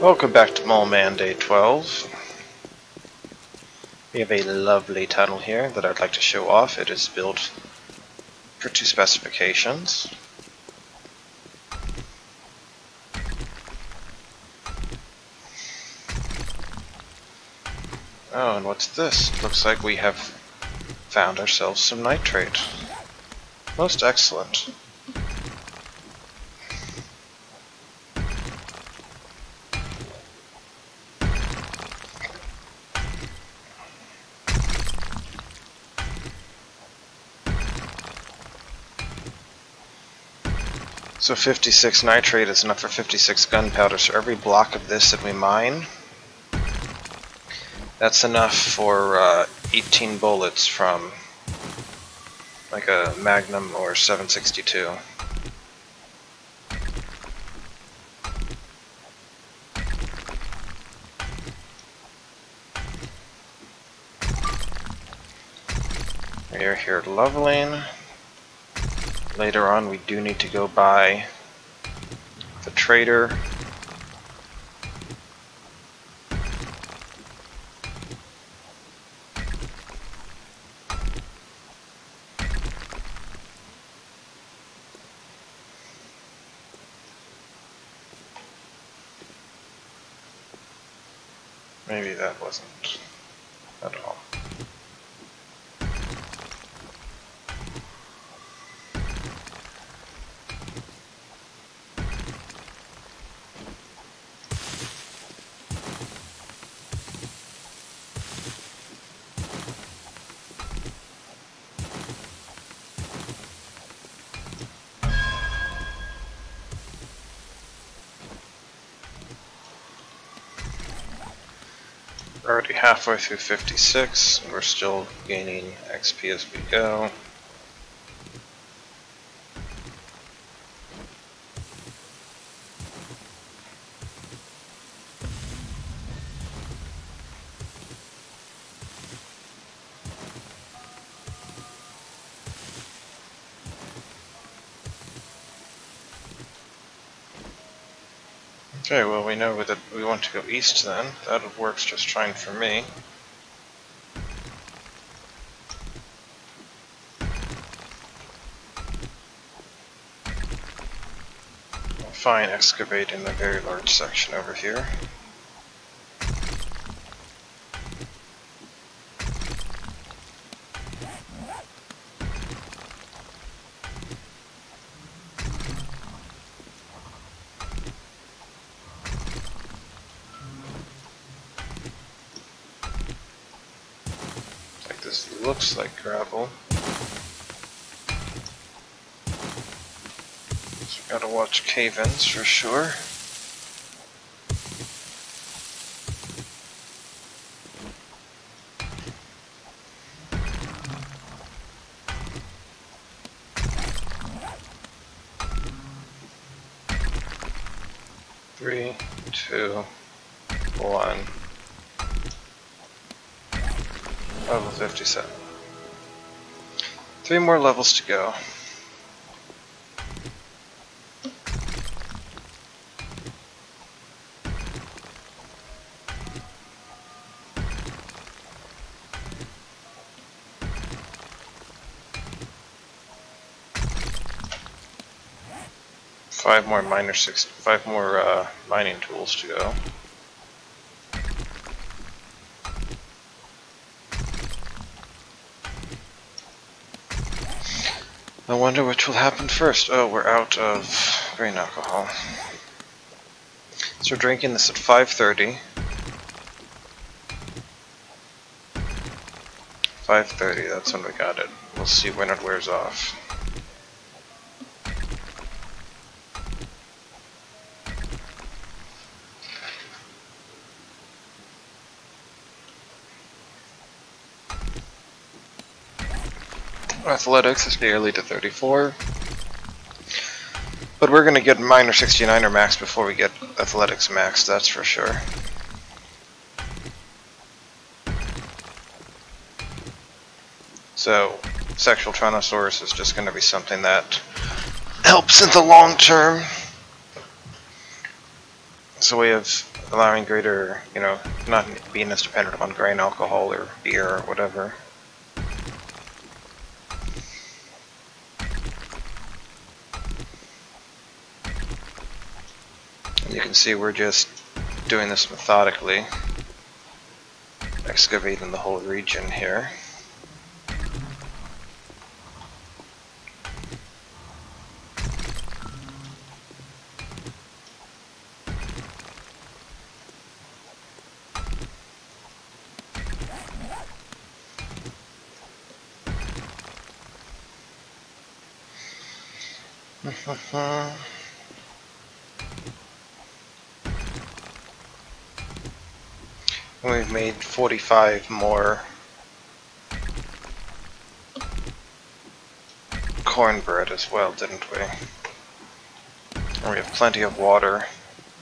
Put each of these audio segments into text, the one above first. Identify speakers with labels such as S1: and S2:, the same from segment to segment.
S1: Welcome back to Mole Man Day 12. We have a lovely tunnel here that I'd like to show off. It is built per two specifications. Oh, and what's this? Looks like we have found ourselves some nitrate. Most excellent. So 56 nitrate is enough for 56 gunpowder, so every block of this that we mine, that's enough for 18 bullets from like a Magnum or 7.62. We are here leveling. Later on we do need to go by the trader. Maybe that wasn't at all. We're already halfway through 56, and we're still gaining XP as we go. Okay, well we know that we want to go east then. That works just fine for me. Fine, excavating a very large section over here. This looks like gravel. So we gotta watch cave-ins for sure. Three, two, one. Level 57. 3 more levels to go. Five more mining tools to go. I wonder which will happen first. Oh, we're out of grain alcohol. So we're drinking this at 5:30. 5:30, that's when we got it. We'll see when it wears off. Athletics is nearly to 34. But we're going to get Miner 69er max before we get Athletics max, that's for sure. So, Sexual Tyrannosaurus is just going to be something that helps in the long term. So we have allowing greater, you know, not being as dependent on grain alcohol or beer or whatever. And you can see we're just doing this methodically, excavating the whole region here. We've made 45 more cornbread as well, didn't we? And we have plenty of water.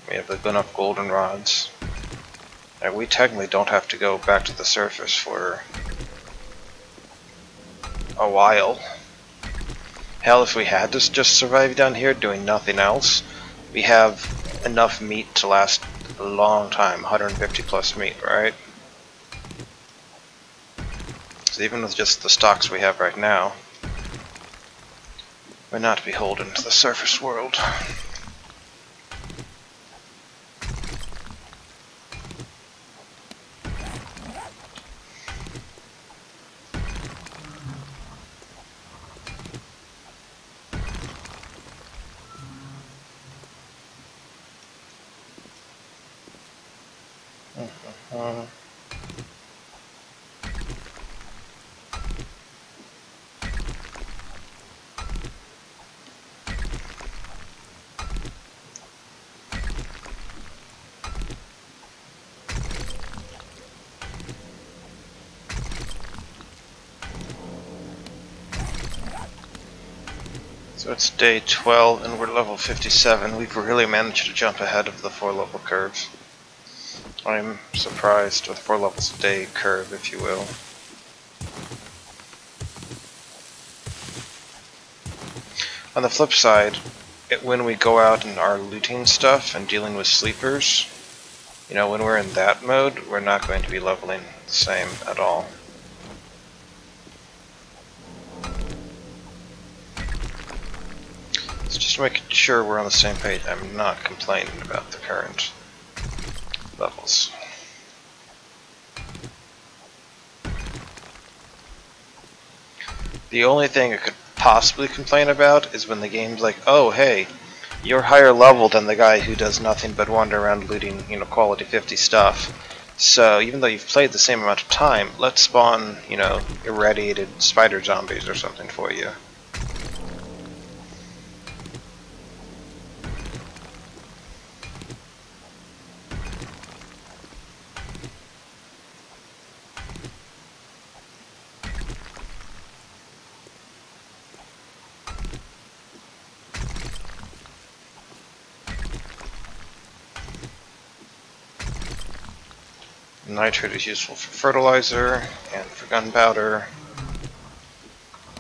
S1: We have enough goldenrods. And we technically don't have to go back to the surface for a while. Hell, if we had to just survive down here doing nothing else, we have enough meat to last a long time, 150 plus meat, right? So even with just the stocks we have right now, we're not beholden to the surface world. So it's day 12 and we're level 57. We've really managed to jump ahead of the 4-level curve. I'm surprised with 4 levels a day curve, if you will. On the flip side, when we go out and are looting stuff and dealing with sleepers, you know, when we're in that mode, we're not going to be leveling the same at all. So just making sure we're on the same page. I'm not complaining about the current levels. The only thing I could possibly complain about is when the game's like, oh hey, you're higher level than the guy who does nothing but wander around looting, you know, quality 50 stuff. So even though you've played the same amount of time, let's spawn, you know, irradiated spider zombies or something for you. Nitrate is useful for fertilizer and for gunpowder,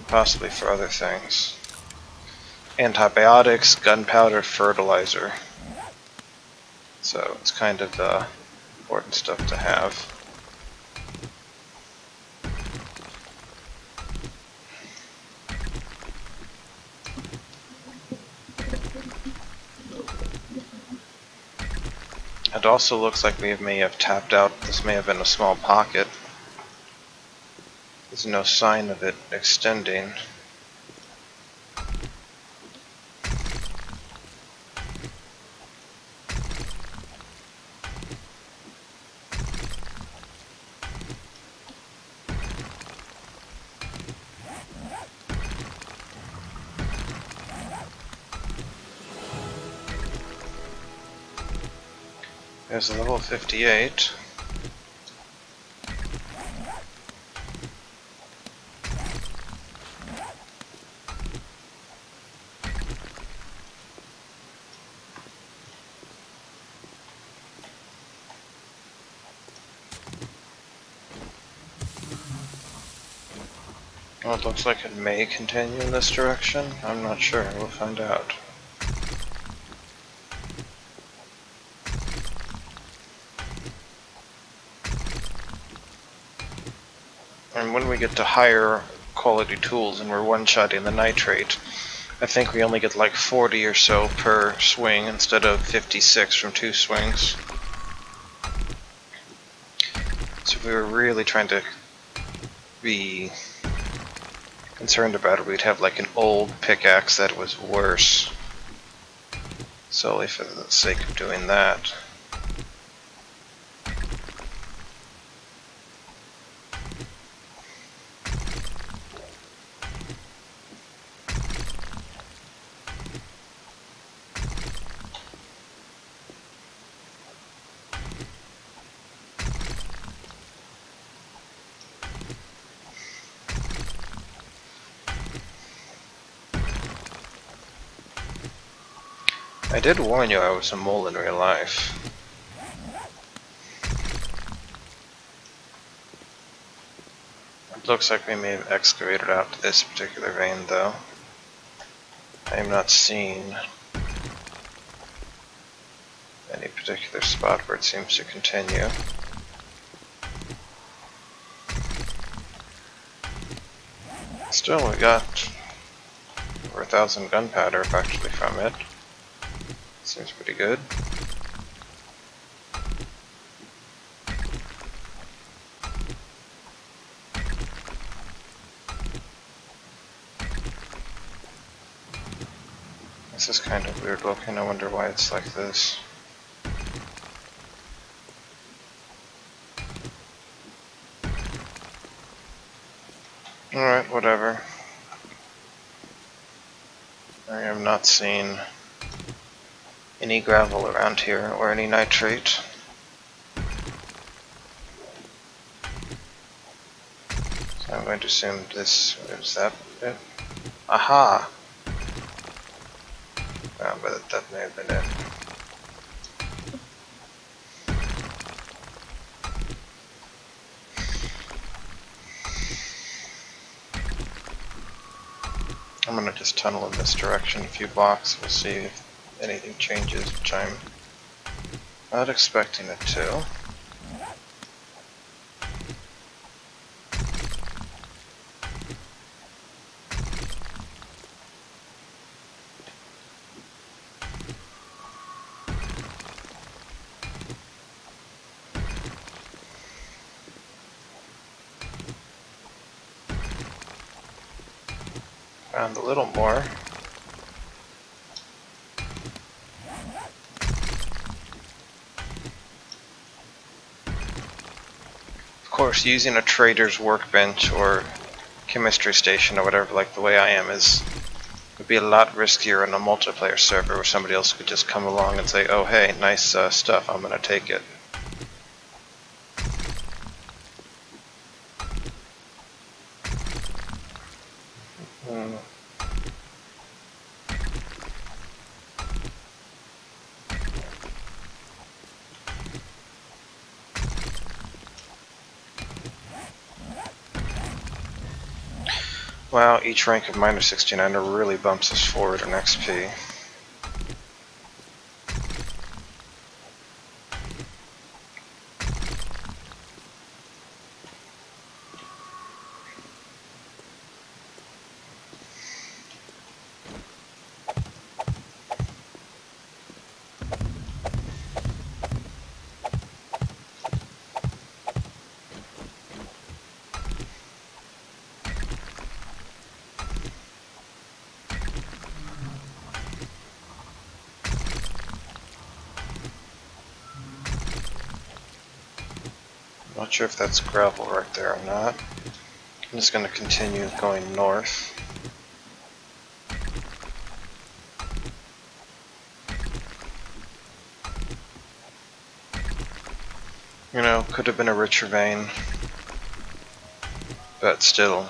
S1: possibly for other things. Antibiotics, gunpowder, fertilizer. So it's kind of important stuff to have. It also looks like we may have tapped out. This may have been a small pocket. There's no sign of it extending. There's a level 58. Well, it looks like it may continue in this direction. I'm not sure. We'll find out. And when we get to higher quality tools and we're one-shotting the nitrate, I think we only get like 40 or so per swing instead of 56 from 2 swings. So if we were really trying to be concerned about it, we'd have like an old pickaxe that was worse. Solely for the sake of doing that. I did warn you I was a mole in real life. It looks like we may have excavated out to this particular vein though. I am not seeing any particular spot where it seems to continue. Still, we got over 1,000 gunpowder actually from it. Seems pretty good. This is kind of weird looking. I wonder why it's like this. Alright, whatever. I am not seeing any gravel around here or any nitrate. So I'm going to assume this is that bit. Aha! Oh, but that may have been it. I'm gonna just tunnel in this direction a few blocks. We'll see if anything changes, which I'm not expecting it to. Found a little more. Of course, using a trader's workbench or chemistry station or whatever, like the way I am, would be a lot riskier in a multiplayer server where somebody else could just come along and say, "Oh, hey, nice stuff. I'm gonna take it." Wow, each rank of -69 really bumps us forward in XP. Not sure if that's gravel right there or not. I'm just going to continue going north. You know, could have been a richer vein, but still,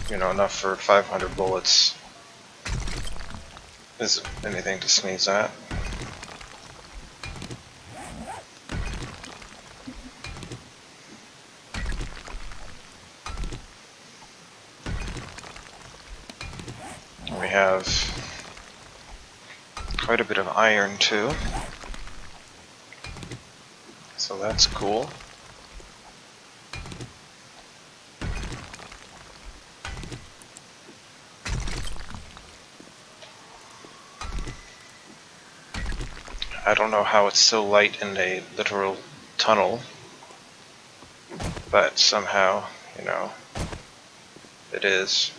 S1: you know, enough for 500 bullets isn't anything to sneeze at. We have quite a bit of iron too, so that's cool. I don't know how it's so light in a literal tunnel, but somehow, you know, it is.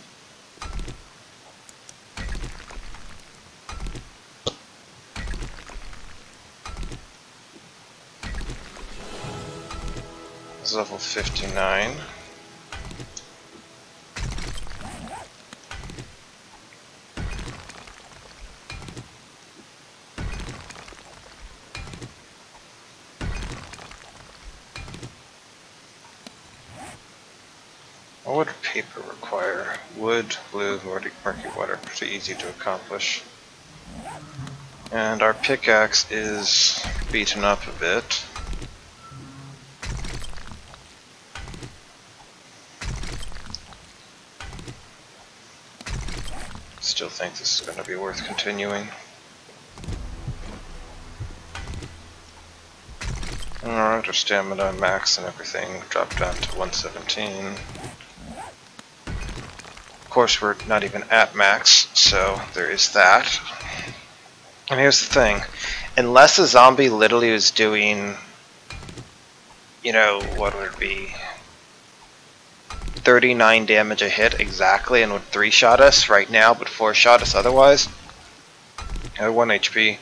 S1: This is level 59. What would paper require? Wood, blue, murky water. Pretty easy to accomplish. And our pickaxe is beaten up a bit. Still think this is going to be worth continuing. Alright, our stamina max and everything dropped down to 117. Of course, we're not even at max, so there is that. And here's the thing. Unless a zombie literally was doing, you know, what would it be? 39 damage a hit exactly and would 3-shot us right now, but 4-shot us otherwise, 1 HP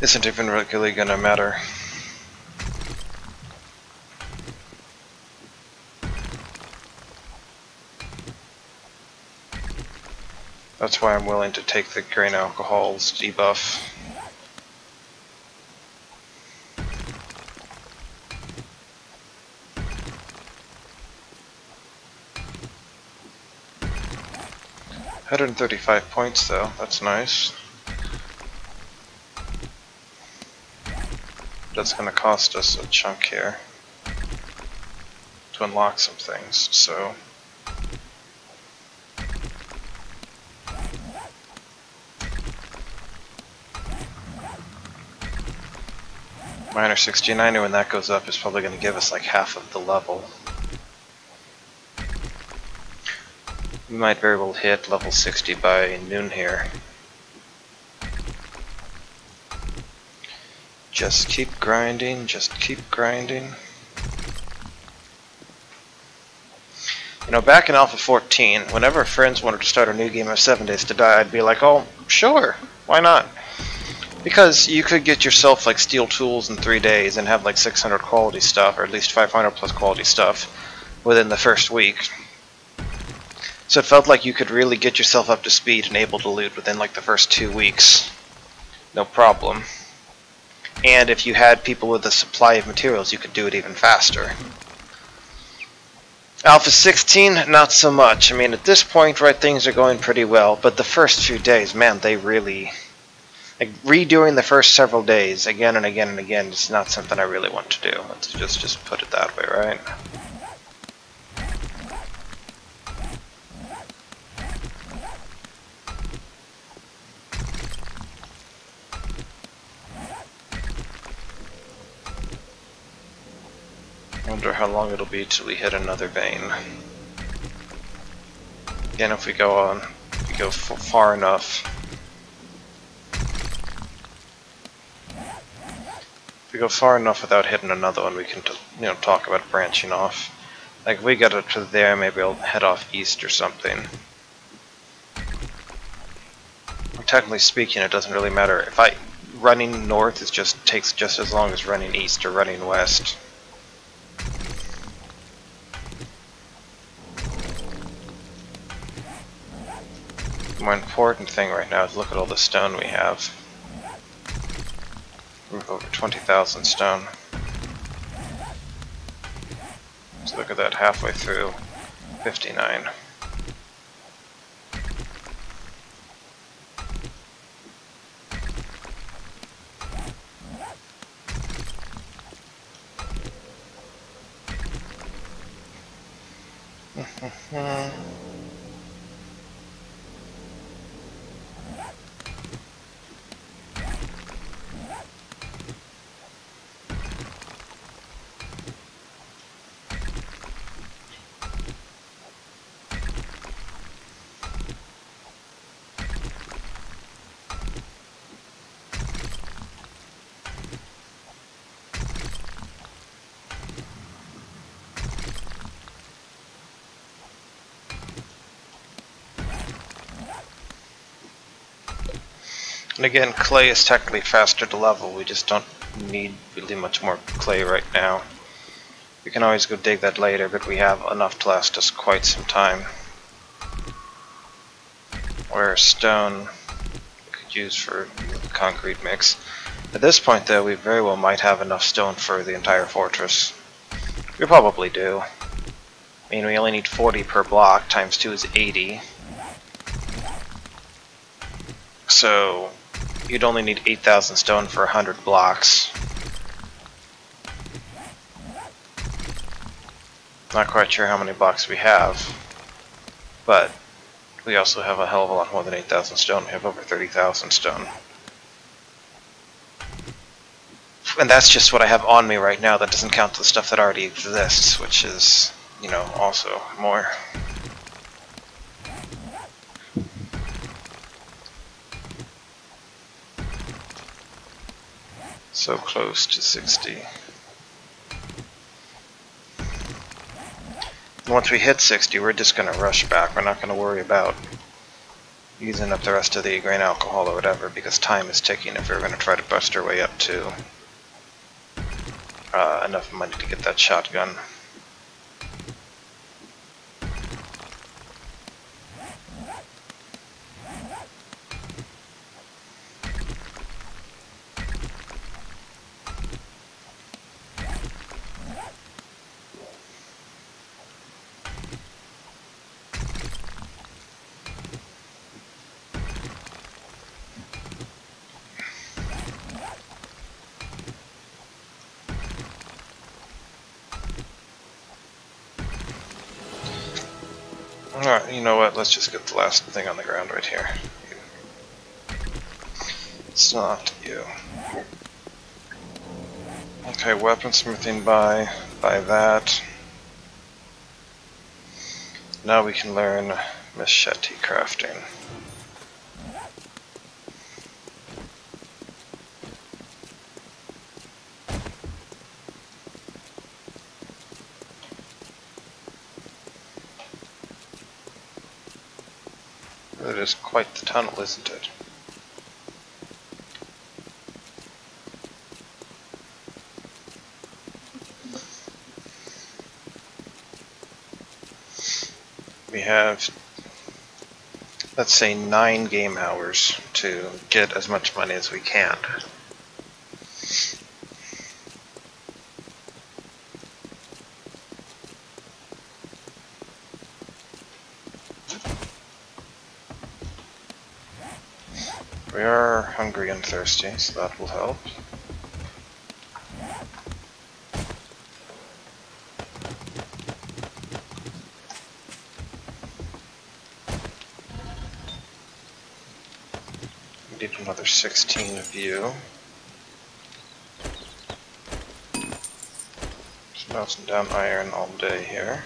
S1: isn't even really gonna matter. That's why I'm willing to take the grain alcohol's debuff. $135 points though, that's nice. That's gonna cost us a chunk here to unlock some things, so minor 69, when that goes up, is probably going to give us like half of the level. We might very well hit level 60 by noon here. Just keep grinding, just keep grinding. You know, back in Alpha 14, whenever friends wanted to start a new game of 7 Days to Die, I'd be like, oh, sure, why not? Because you could get yourself like steel tools in 3 days and have like 600 quality stuff, or at least 500 plus quality stuff within the first week. So it felt like you could really get yourself up to speed and able to loot within like the first 2 weeks. No problem. And if you had people with a supply of materials, you could do it even faster. Alpha 16, not so much. I mean, at this point, right, things are going pretty well, but the first few days, man, they really... Like, redoing the first several days again and again and again is not something I really want to do. Let's just put it that way, right? I wonder how long it'll be till we hit another vein. Again, if we go far enough. If we go far enough without hitting another one, we can, you know, talk about branching off. Like, if we get up to there, maybe I'll head off east or something. Technically speaking, it doesn't really matter. If running north takes just as long as running east or running west. The more important thing right now is look at all the stone we have. We have over 20,000 stone. So look at that, halfway through 59. And again, clay is technically faster to level, we just don't need really much more clay right now. We can always go dig that later, but we have enough to last us quite some time. Whereas stone we could use for the concrete mix. At this point though, we very well might have enough stone for the entire fortress. We probably do. I mean, we only need 40 per block, times 2 is 80. So, you'd only need 8,000 stone for 100 blocks. Not quite sure how many blocks we have, but we also have a hell of a lot more than 8,000 stone. We have over 30,000 stone. And that's just what I have on me right now. That doesn't count the stuff that already exists, which is, you know, also more. So close to 60. Once we hit 60, we're just going to rush back. We're not going to worry about using up the rest of the grain alcohol or whatever, because time is ticking if we're going to try to bust our way up to enough money to get that shotgun. Alright, you know what, let's just get the last thing on the ground right here. It's not you. Okay, weaponsmithing by that. Now we can learn machete crafting. It is quite the tunnel, isn't it? We have, let's say, 9 game hours to get as much money as we can. We are hungry and thirsty, so that will help. We need another 16 of you. Just melting down iron all day here.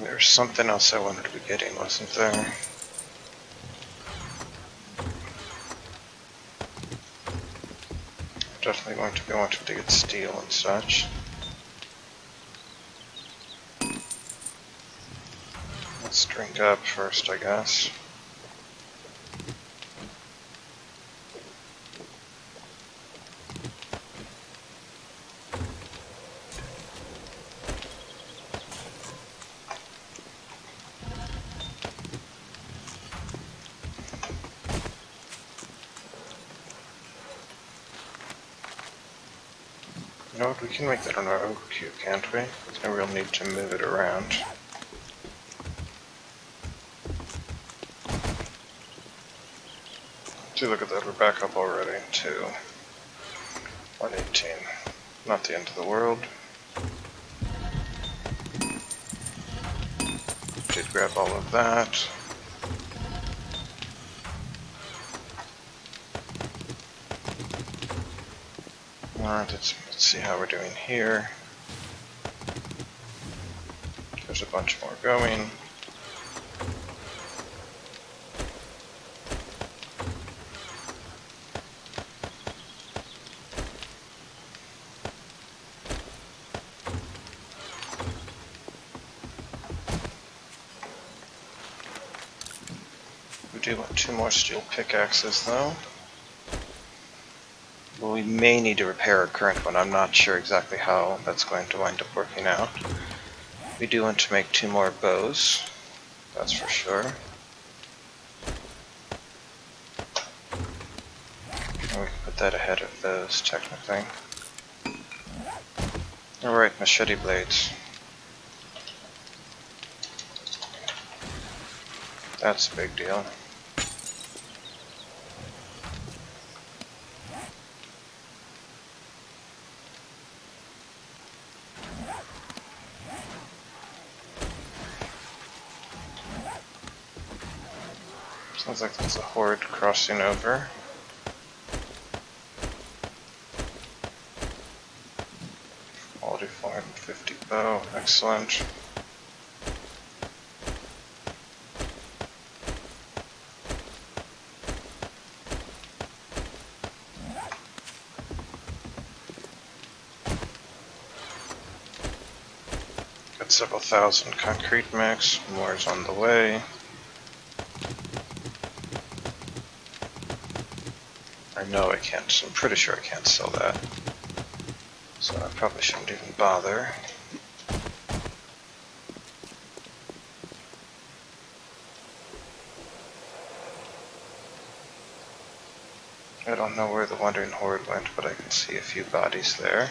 S1: There's something else I wanted to be getting, wasn't there? Definitely going to be wanting to get steel and such. Let's drink up first, I guess. You know what, we can make that on our oak cube, can't we? There's no real need to move it around. See, look at that, we're back up already to 118. Not the end of the world. Did grab all of that. Alright, let's see how we're doing here. There's a bunch more going. We do want 2 more steel pickaxes though. Well, we may need to repair our current one. I'm not sure exactly how that's going to wind up working out. We do want to make 2 more bows, that's for sure. And we can put that ahead of those, technically. Alright, machete blades. That's a big deal. Sounds like there's a horde crossing over. Quality 450 bow, excellent. Got several thousand concrete mix, more is on the way. No, I can't. I'm pretty sure I can't sell that. So I probably shouldn't even bother. I don't know where the Wandering Horde went, but I can see a few bodies there.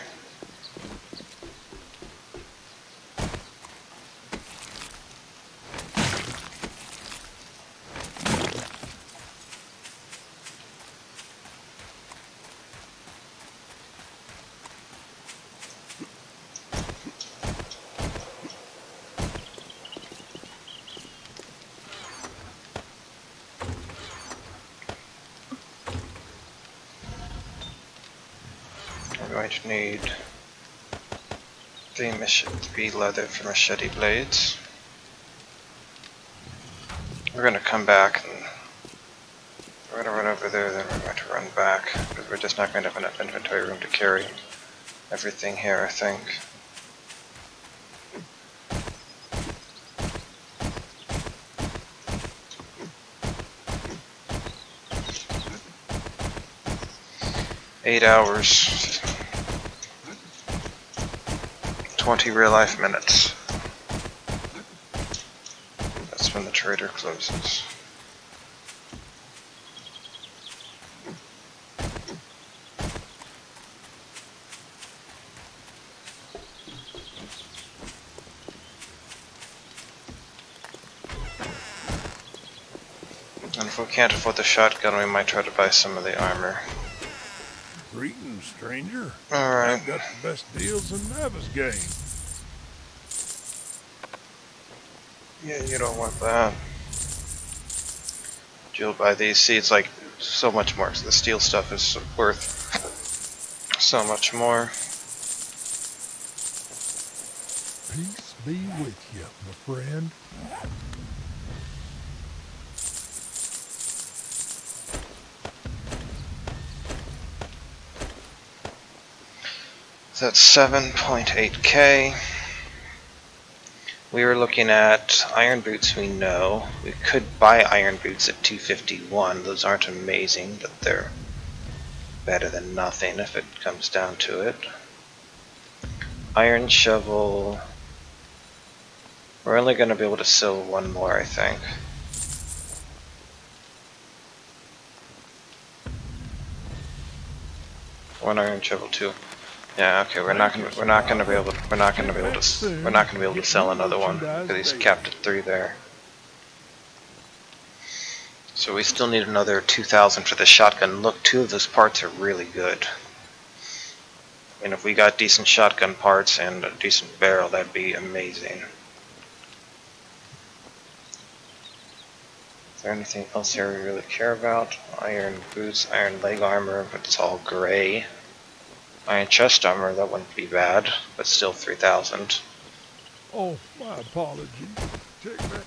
S1: We're going to need 3 leather for machete blades. We're going to come back and we're going to run over there, then we're going to run back, because we're just not going to have enough inventory room to carry everything here, I think. Eight hours, 20 real life minutes. That's when the trader closes. And if we can't afford the shotgun, we might try to buy some of the armor.
S2: Greetings, stranger.
S1: Alright.
S2: I've got the best deals in Navezgane.
S1: Yeah, you don't want that. You'll buy these. See, it's like so much more. The steel stuff is worth so much more.
S2: Peace be with you, my friend.
S1: So that's 7.8k. We were looking at iron boots, we know. We could buy iron boots at 251. Those aren't amazing, but they're better than nothing if it comes down to it. Iron shovel. We're only going to be able to sell 1 more, I think. One iron shovel, 2. Yeah, okay, we're not gonna be able to sell another one because he's capped at 3 there. So we still need another 2,000 for the shotgun. Look, 2 of those parts are really good. And if we got decent shotgun parts and a decent barrel, that'd be amazing. Is there anything else here we really care about? Iron boots, iron leg armor, but it's all gray. Iron chest armor, that wouldn't be bad, but still 3,000.
S2: Oh, my apologies. Check back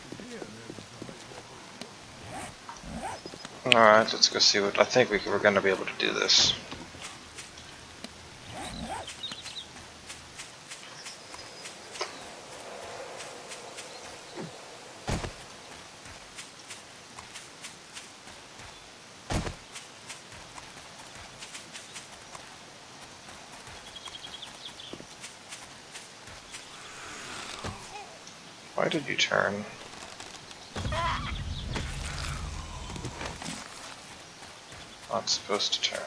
S2: again.
S1: Alright, let's go see what... I think we're going to be able to do this. Why did you turn? Not supposed to turn.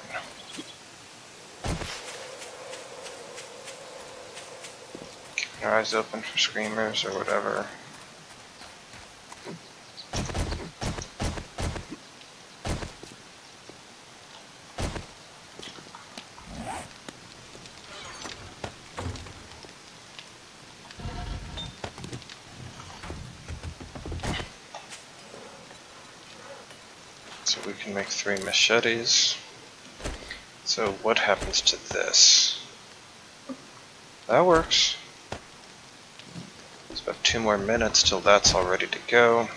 S1: Keep your eyes open for screamers or whatever. So we can make 3 machetes. So what happens to this? That works. It's about 2 more minutes till that's all ready to go.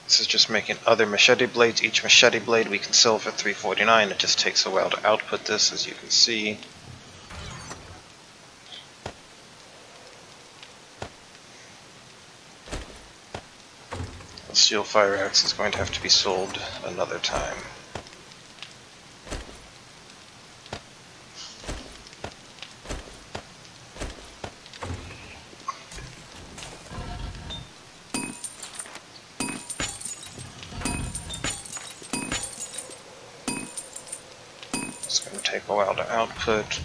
S1: This is just making other machete blades. Each machete blade we can sell for $3.49. It just takes a while to output this, as you can see. The steel fire axe is going to have to be sold another time. It's going to take a while to output.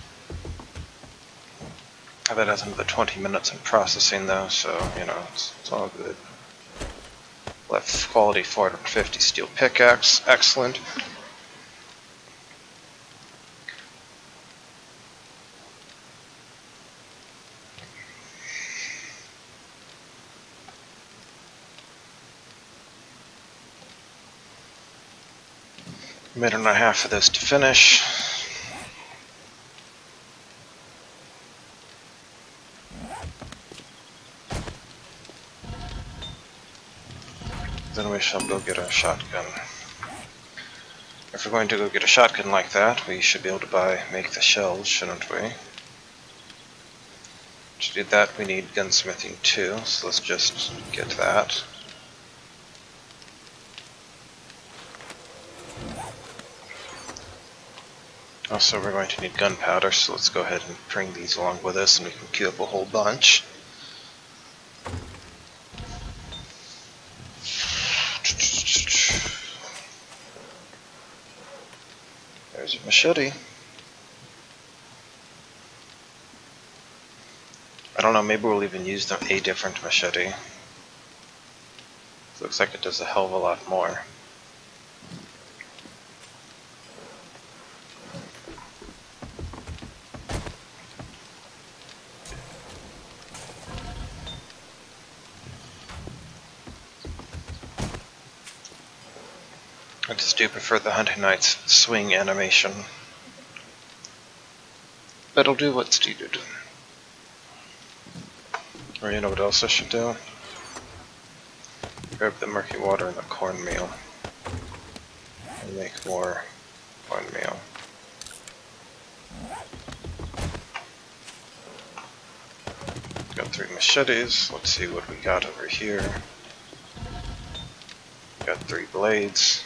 S1: I bet it has another 20 minutes in processing though, so you know, it's all good. Left quality 450 steel pickaxe, excellent. Minute and a half for this to finish. Then we shall go get a shotgun. If we're going to go get a shotgun like that, we should be able to make the shells, shouldn't we? To do that we need gunsmithing too, so let's just get that. Also we're going to need gunpowder, so let's go ahead and bring these along with us and we can queue up a whole bunch. There's a machete. I don't know, maybe we'll even use a different machete. Looks like it does a hell of a lot more. I just do prefer the Hunting Knight's swing animation. But it'll do what's needed. Or you know what else I should do? Grab the murky water and the cornmeal. And make more cornmeal. Got 3 machetes. Let's see what we got over here. Got 3 blades.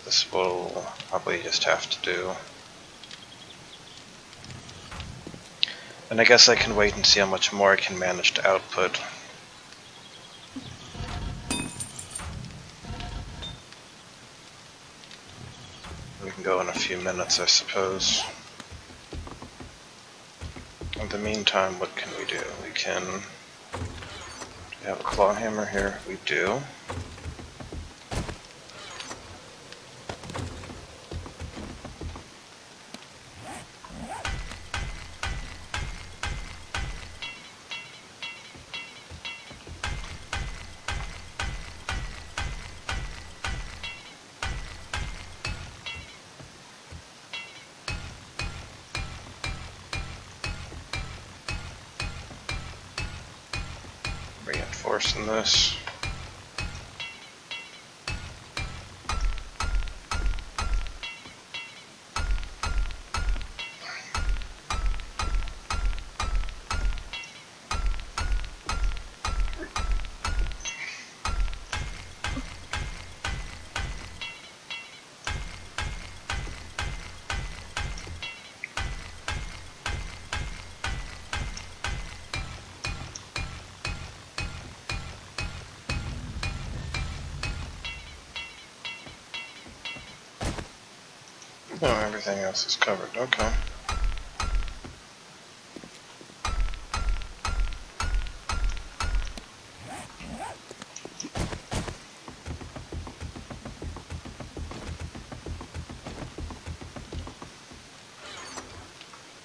S1: This will probably just have to do. And I guess I can wait and see how much more I can manage to output. We can go in a few minutes, I suppose. In the meantime, what can we do? We can... Do we have a claw hammer here? We do. worse than this. Oh, everything else is covered. Okay.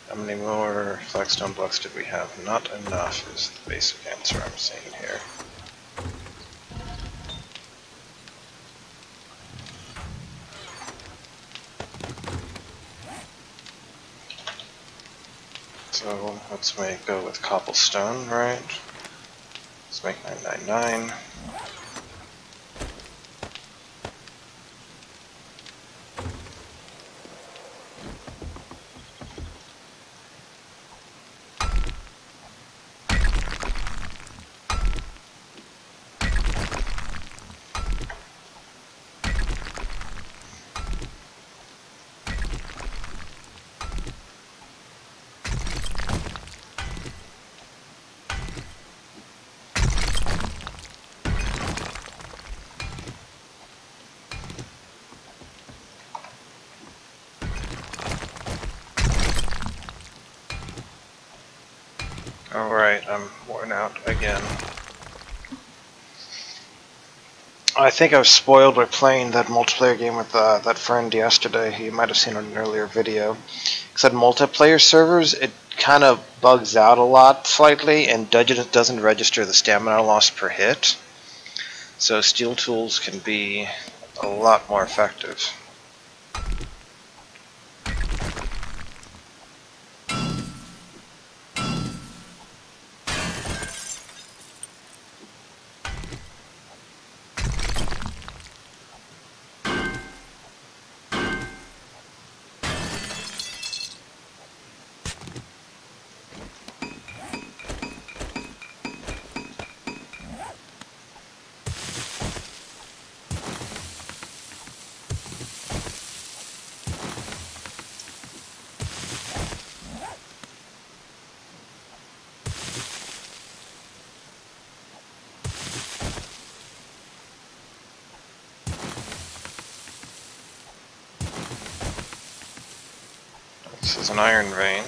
S1: How many more flagstone blocks did we have? Not enough is the basic answer I'm seeing here. So let's go with cobblestone, right? Let's make 999. Alright, I'm worn out again. I think I was spoiled by playing that multiplayer game with that friend yesterday. He might have seen it in an earlier video. Because at multiplayer servers, it kind of bugs out a lot slightly, and doesn't register the stamina loss per hit. So steel tools can be a lot more effective. This is an iron vein.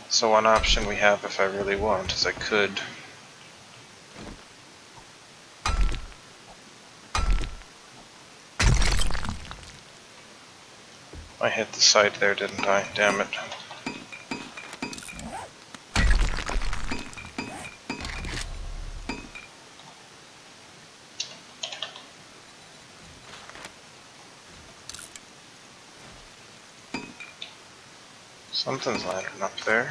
S1: So one option we have if I really want is I could I hit the side there, didn't I? Damn it. Something's landing up there.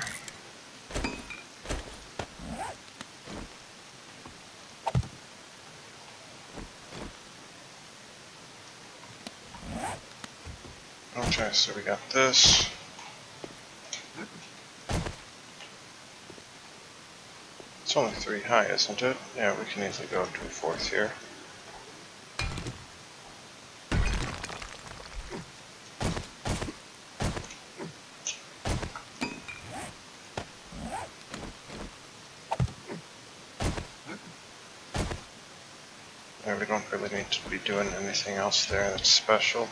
S1: Okay, so we got this. It's only 3 high, isn't it? Yeah, we can easily go up to a 4th here. Yeah, we don't really need to be doing anything else there that's special.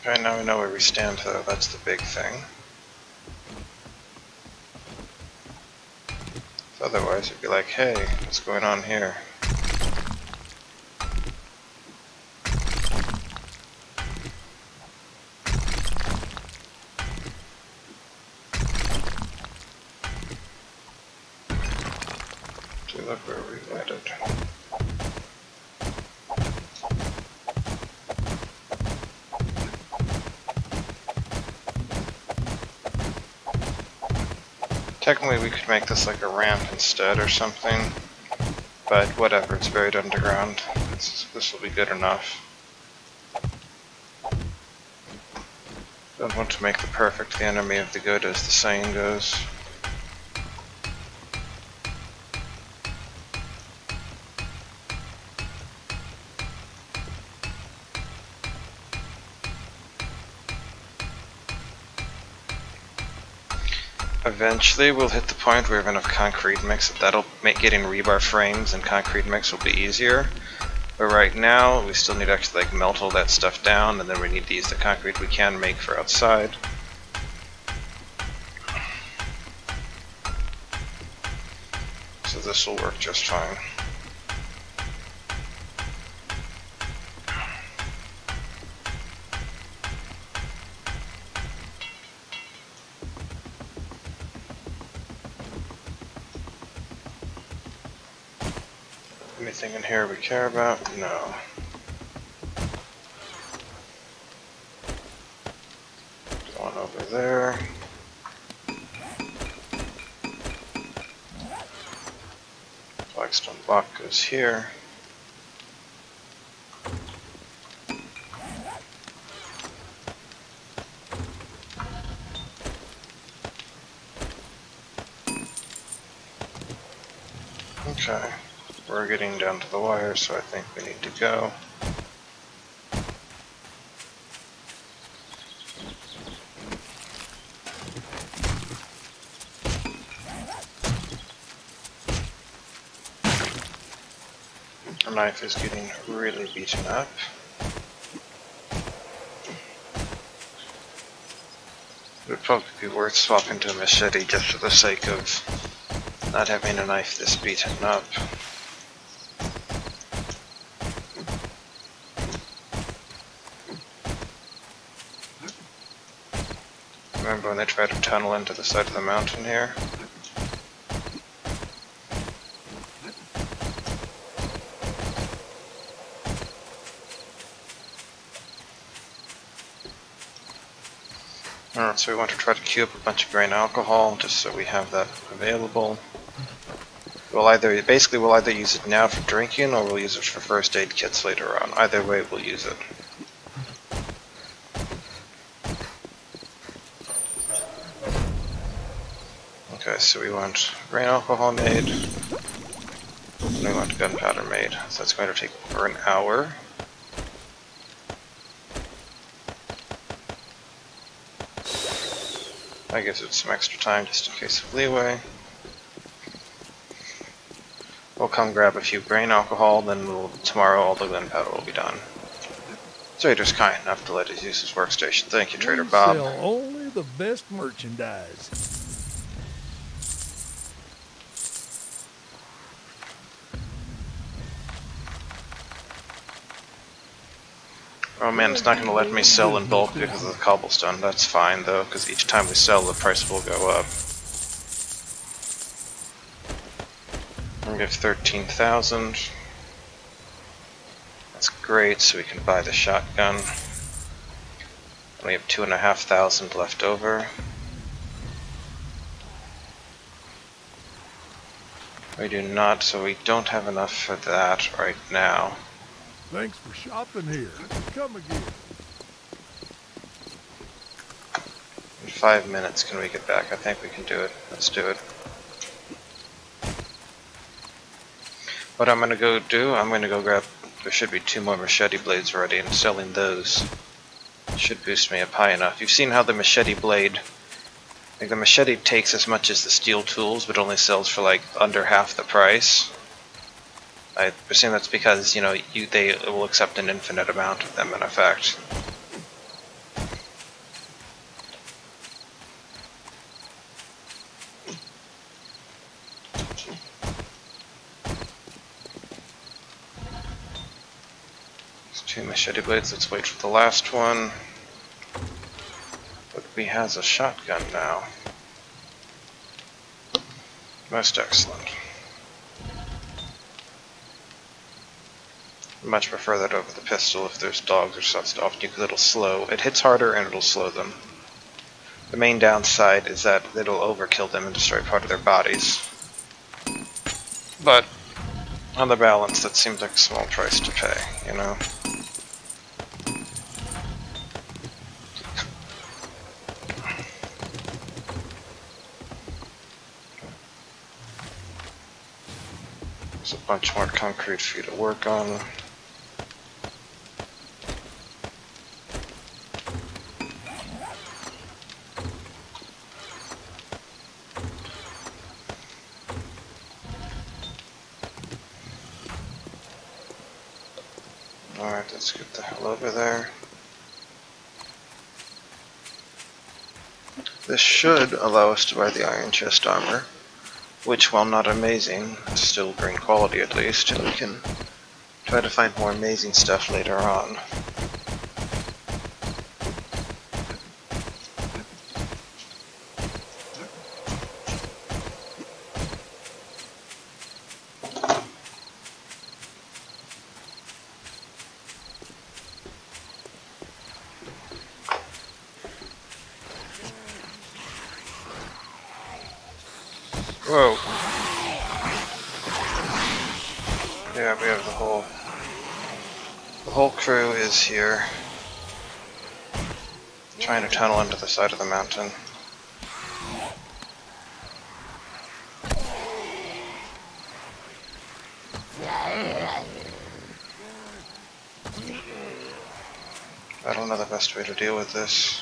S1: Okay, now we know where we stand though, that's the big thing. Otherwise it'd be like, hey, what's going on here? Dude, look where we landed. Technically we could make this like a ramp instead or something, but whatever, it's buried underground. This will be good enough. Don't want to make the perfect the enemy of the good, as the saying goes. Eventually we'll hit the point where we have enough concrete mix that'll make getting rebar frames and concrete mix will be easier. But right now we still need to actually like melt all that stuff down, and then we need to use the concrete we can make for outside. So this will work just fine. Anything in here we care about? No. One over there. Blackstone block goes here. Okay. We're getting down to the wire, so I think we need to go. Our knife is getting really beaten up. It would probably be worth swapping to a machete just for the sake of not having a knife this beaten up. Remember when they tried to tunnel into the side of the mountain here? Alright, so we want to try to queue up a bunch of grain alcohol just so we have that available. We'll either use it now for drinking, or we'll use it for first aid kits later on. Either way, we'll use it. Okay, so we want grain alcohol made, and we want gunpowder made. So that's going to take over an hour. I guess it's some extra time just in case of leeway. We'll come grab a few grain alcohol, then tomorrow all the gunpowder will be done. Trader's kind enough to let us use his workstation. Thank you, Trader Bob.
S2: Sell only the best merchandise.
S1: Oh man, it's not going to let me sell in bulk because of the cobblestone. That's fine though, because each time we sell the price will go up. We have 13,000. That's great, so we can buy the shotgun. And we have 2,500 left over. We do not, so we don't have enough for that right now.
S2: Thanks for shopping here. Come again.
S1: In 5 minutes, can we get back? I think we can do it. Let's do it. What I'm gonna go do, I'm gonna go grab, there should be 2 more machete blades ready, and selling those should boost me up high enough. You've seen how the machete blade, like the machete takes as much as the steel tools, but only sells for like under half the price. I presume that's because, you know, they will accept an infinite amount of them in effect. There's 2 machete blades, let's wait for the last one. Whitby has a shotgun now. Most excellent. Much prefer that over the pistol if there's dogs or such stuff, because it'll slow. It hits harder and it'll slow them. The main downside is that it'll overkill them and destroy part of their bodies. But on the balance, that seems like a small price to pay, you know? There's a bunch more concrete for you to work on. Alright, let's get the hell over there. This should allow us to buy the iron chest armor, which, while not amazing, is still green quality at least, and we can try to find more amazing stuff later on. Whoa. Yeah, we have the whole crew is here, trying to tunnel into the side of the mountain. I don't know the best way to deal with this.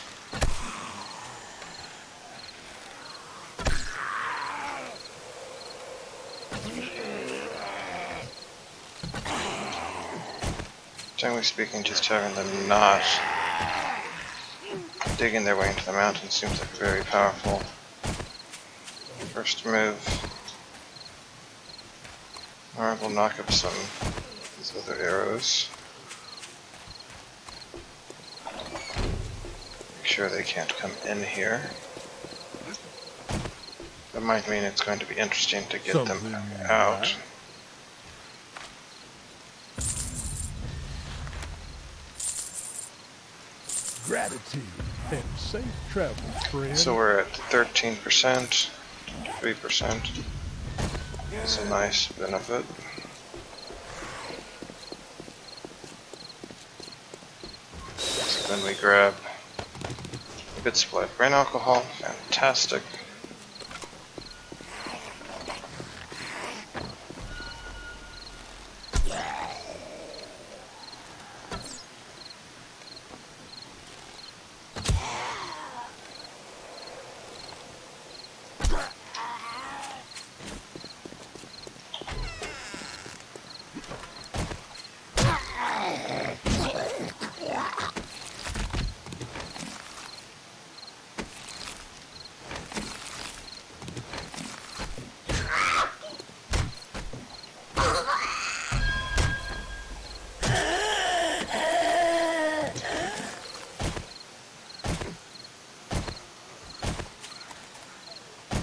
S1: Generally speaking, just having them not digging their way into the mountain seems like very powerful first move. Alright, we'll knock up some of these other arrows. Make sure they can't come in here. That might mean it's going to be interesting to get them out.
S2: Gratitude and safe travels, friend.
S1: So we're at 13%, 3%. It's a nice benefit. So then we grab a good supply of brain alcohol. Fantastic.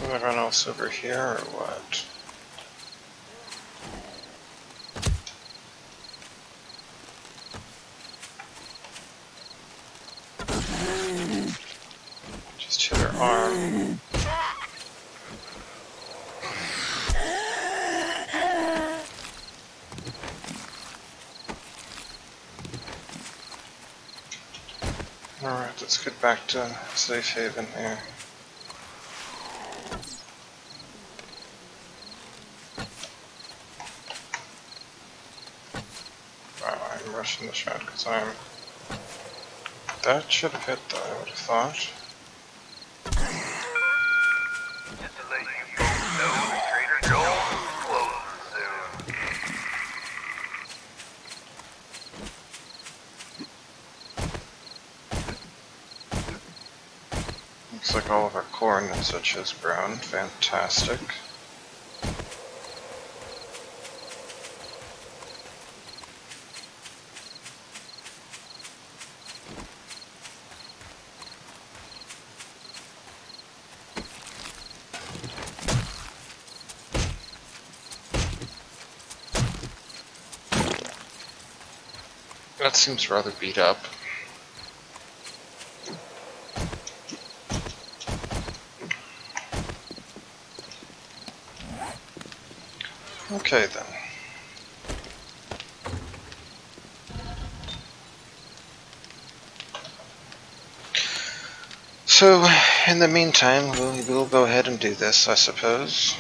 S1: Everyone else over here, or what? Just hit her arm. Alright, let's get back to safe haven here. I'm rushing this route because I'm... That should have hit though, I would have thought.
S3: Just to let you folks know, Trader Joel's is closing soon.
S1: Looks like all of our corn and such has grown. Fantastic. That seems rather beat up. Okay then. So, in the meantime, we'll go ahead and do this, I suppose.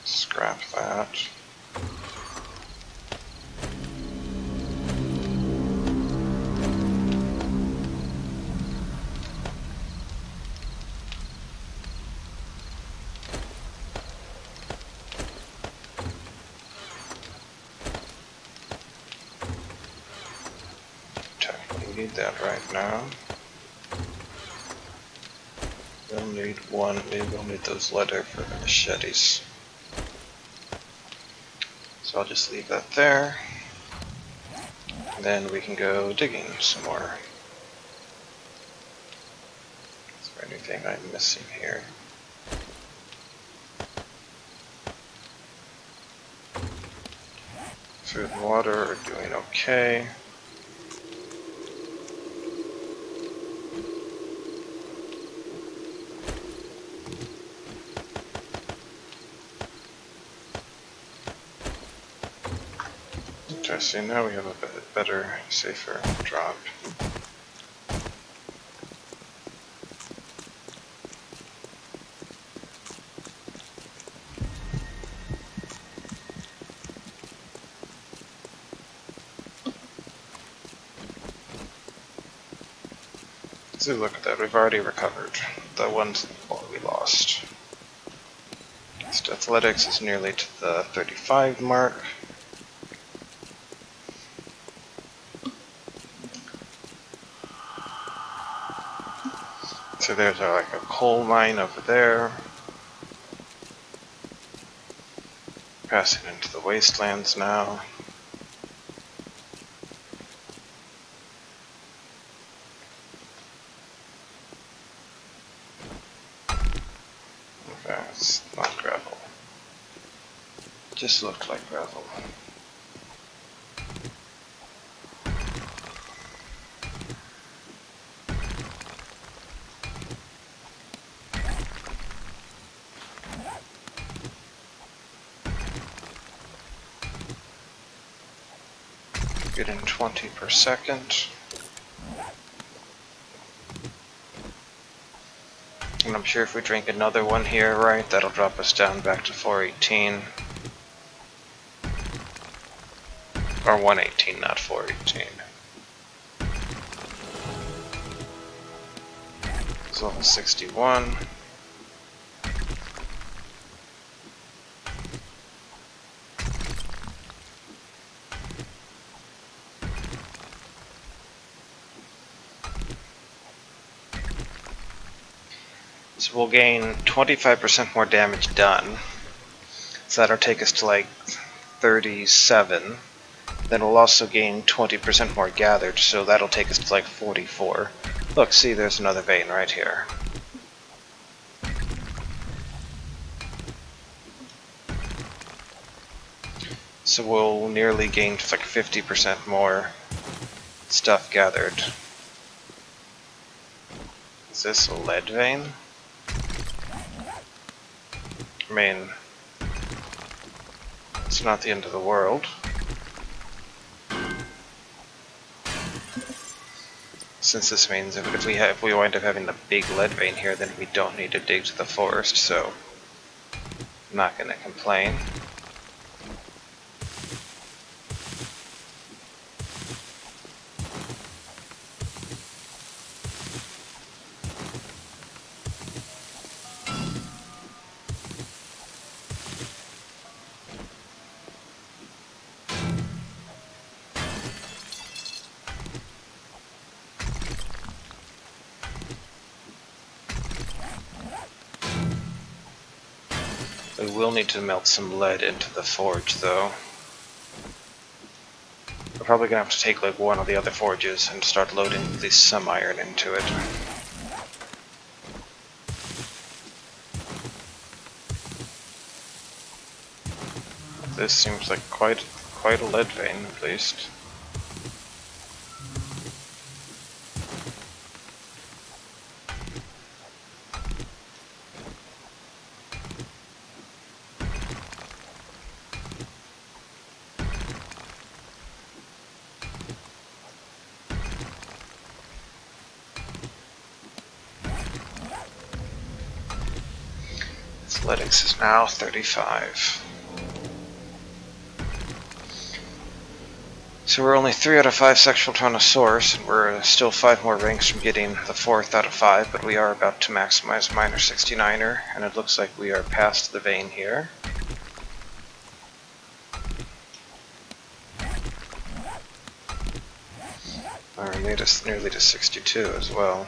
S1: Scrap that. We need that right now. We'll need one. We will need those leather for the machetes. So I'll just leave that there. And then we can go digging some more. Is there anything I'm missing here? Food and water are doing okay. Okay, so now we have a bit better, safer drop. So look at that, we've already recovered the ones we lost. So athletics is nearly to the 35 mark. So there's like a coal mine over there. Passing into the wastelands now. Okay, it's not gravel. Just looked like gravel. Getting 20 per second. And I'm sure if we drink another one here, right, that'll drop us down back to 418. Or 118, not 418. It's level 61. So we'll gain 25% more damage done. So that'll take us to like 37. Then we'll also gain 20% more gathered, so that'll take us to like 44. Look, see, there's another vein right here. So we'll nearly gain like 50% more stuff gathered. Is this a lead vein? I mean, it's not the end of the world. Since this means if we wind up having a big lead vein here, then we don't need to dig to the forest, so I'm not gonna complain. We will need to melt some lead into the forge, though. We're probably gonna have to take like one of the other forges and start loading at least some iron into it. This seems like quite a lead vein, at least. Athletics is now 35. So we're only 3 out of 5 Sexual Tyrannosaurus, and we're still 5 more ranks from getting the 4th out of 5, but we are about to maximize Minor 69er, and it looks like we are past the vein here. We made us nearly to 62 as well.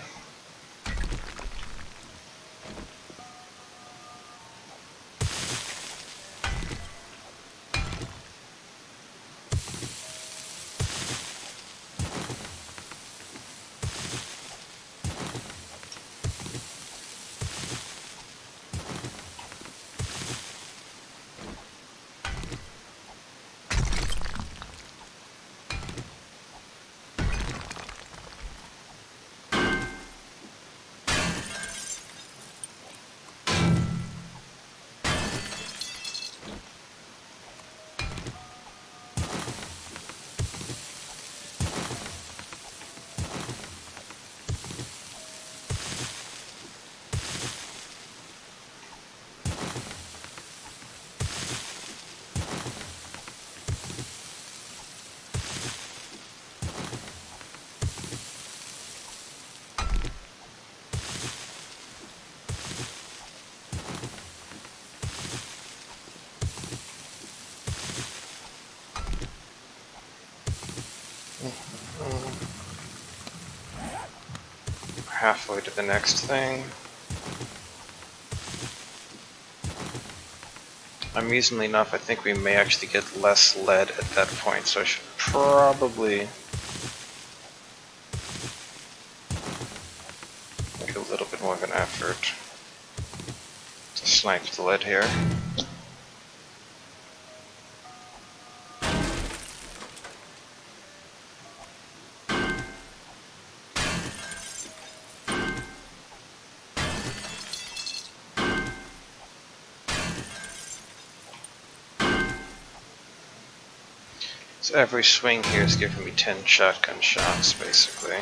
S1: Halfway to the next thing. Amusingly enough, I think we may actually get less lead at that point, so I should probably make a little bit more of an effort to snipe the lead here. So every swing here is giving me 10 shotgun shots, basically.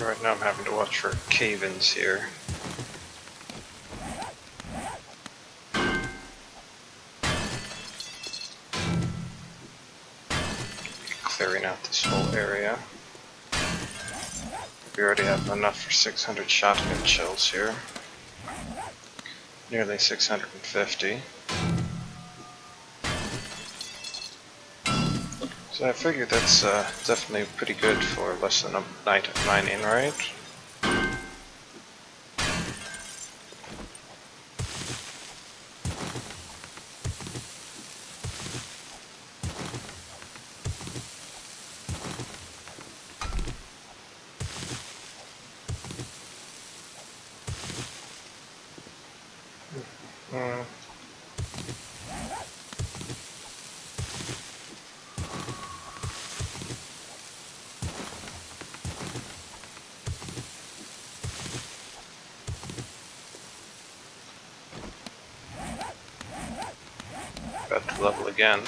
S1: Right now I'm having to watch for cave-ins here. Clearing out this whole area. We already have enough for 600 shotgun shells here. Nearly 650. So I figured that's definitely pretty good for less than a night of mining, right? About to level again.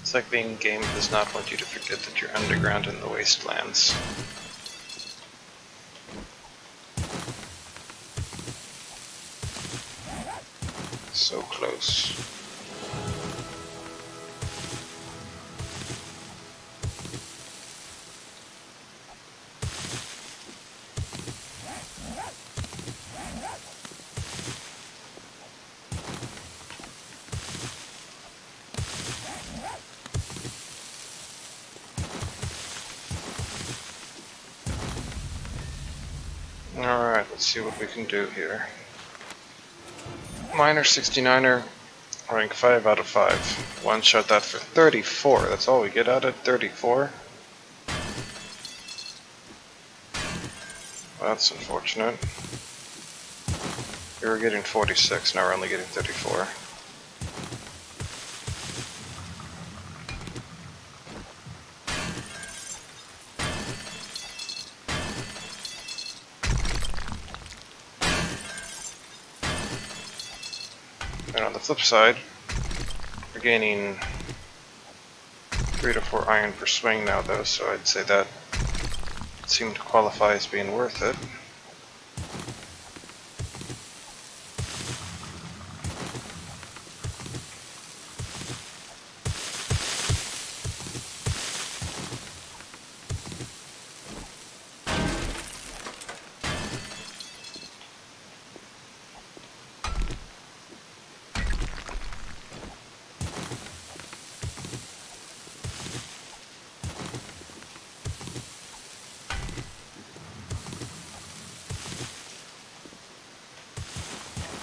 S1: It's like being game does not want you to forget that you're underground in the wastelands. So close. Alright, let's see what we can do here. Miner 69er, rank 5 out of 5. One shot that for 34. That's all we get out of 34. That's unfortunate. We were getting 46, now we're only getting 34. And on the flip side, we're gaining 3 to 4 iron per swing now though, so I'd say that seemed to qualify as being worth it.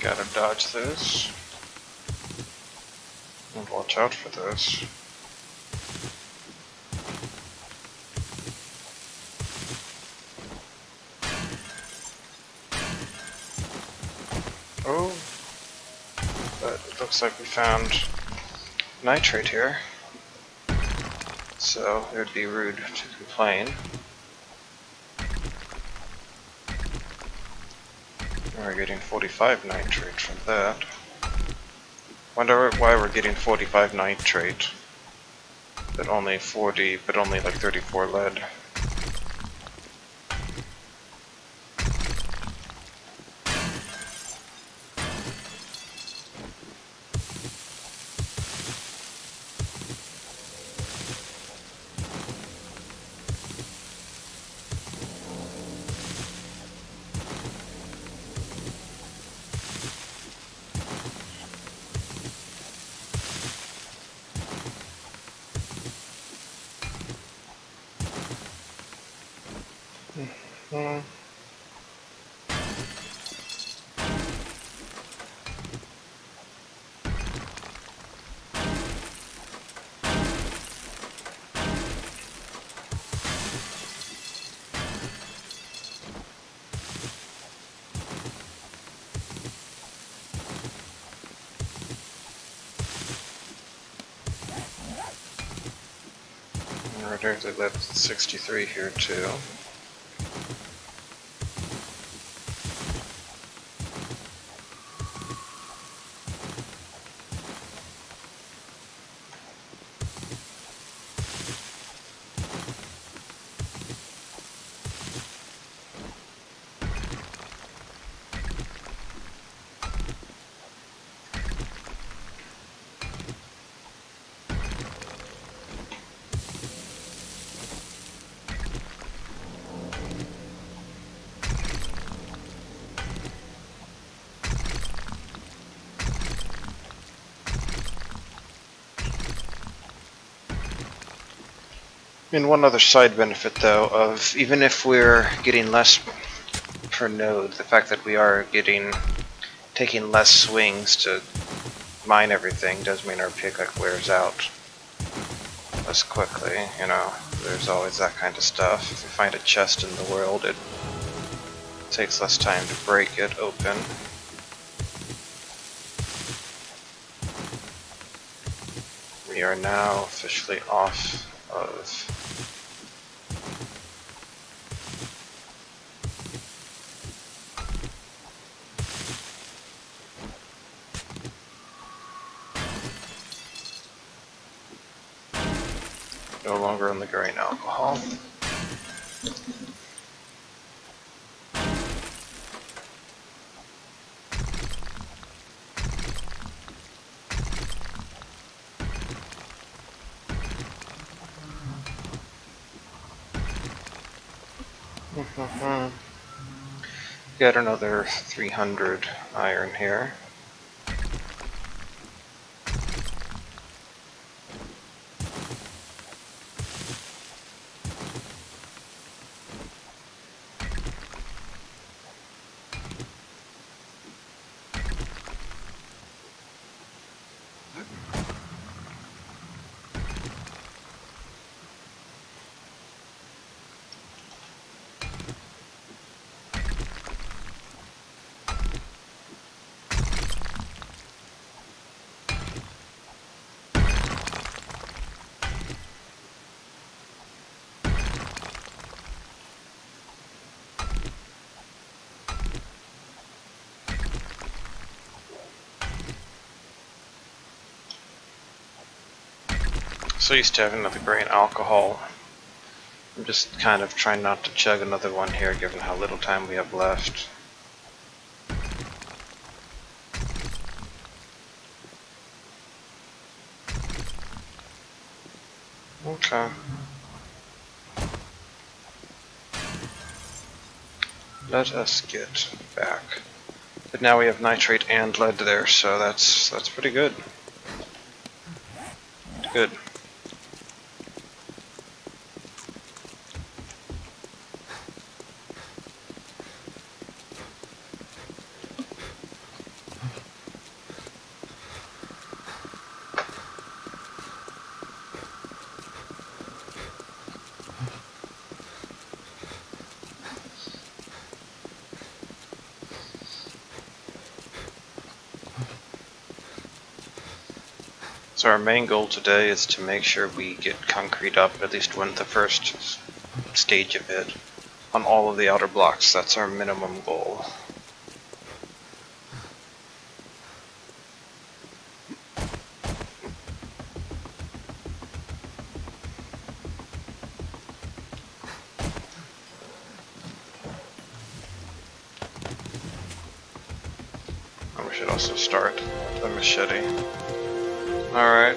S1: Gotta dodge this. And watch out for this. Oh, but it looks like we found nitrate here. So it would be rude to complain. We're getting 45 nitrate from that. Wonder why we're getting 45 nitrate, but only like 34 lead. They live 63 here too. And one other side benefit though of even if we're getting less per node, the fact that we are taking less swings to mine everything does mean our pick wears out less quickly, you know. There's always that kind of stuff. If we find a chest in the world, it takes less time to break it open. We are now officially off of no longer on the grain alcohol. Get another 300 iron here. So used to having another grain alcohol. I'm just kind of trying not to chug another one here given how little time we have left. Okay. Let us get back. But now we have nitrate and lead there, so that's pretty good. Good. So our main goal today is to make sure we get concrete up at least when the first stage of it on all of the outer blocks. That's our minimum goal. And we should also start the machete. Alright.